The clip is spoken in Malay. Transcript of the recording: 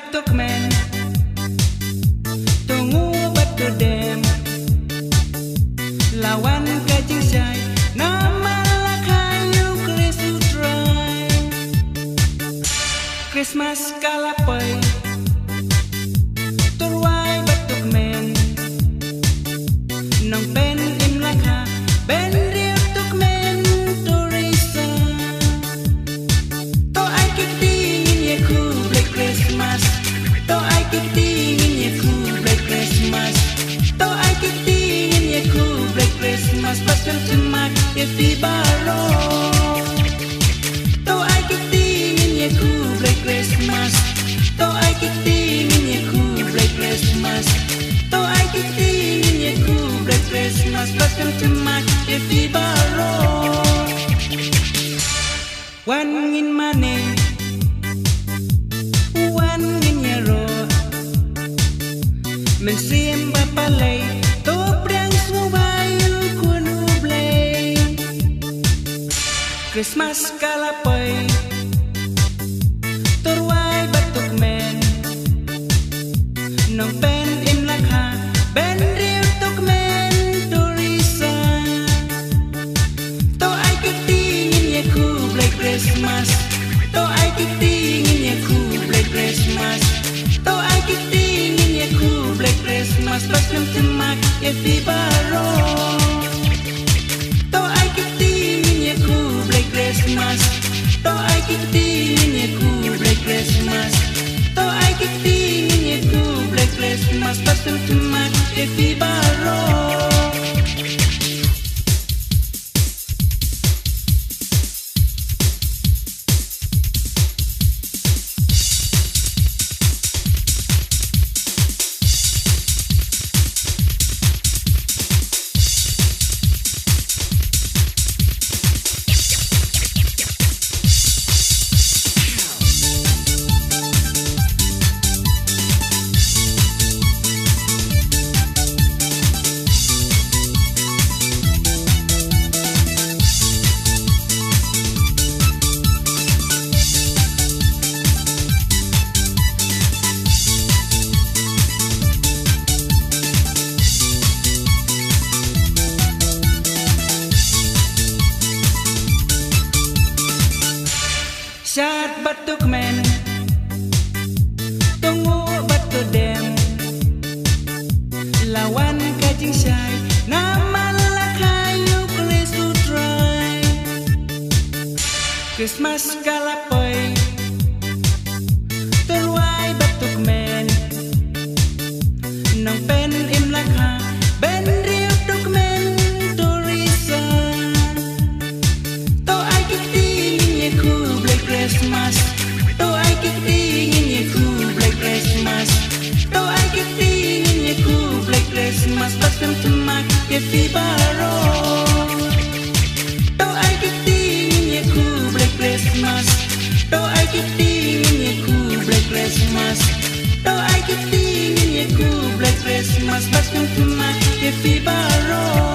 batuk men tunggu batu dem lawan kajing syai nama lakayu kresu try Krismas kalapai turwai batuk men nong pen im laka ben riu tuk men turisa to ai kik dingin ye ku Black Krismas to ai kik dingin ye ku Black Krismas to ai kik dingin ye ku Black Krismas pasal cemak ye fi baro to ai kik dingin ye ku Black Krismas to ai kik dingin ye ku Black Krismas to ai kik dingin ye ku Black Krismas pasal cemak ye fi baro wan ngin mane wan ngin yaro men sim bapalay to priang subayu kunu blay Krismas kalapay turway batuk men nong pen im lakha ben riu tuk men turisa to ai kik dingin ye ku Black Krismas to ai kik dingin ye ku Black Krismas to ai kik dingin ye ku Black Krismas pas nem cemak ye fi baro to ai kik dingin ye ku Black Krismas to ai kik dingin ye ku Black Krismas to ai kik dingin ye ku Black Krismas pas nem cemak ye fi baro Syat batuk men tunggu batu dem lawan kajing syai nama lakayu kresu try Krismas kalapai turwai batuk men nong pen im lakha ben riu tuk men turisa to ai kik dingin ye ku Black Krismas to ai kik dingin ye ku Black Krismas to ai kik dingin ye ku Black Krismas pas nem cemak ye fi baro to ai kik dingin ye ku Black Krismas to ai kik dingin ye ku Black Krismas to ai kik dingin ye ku Black Krismas pas nem cemak ye fi baro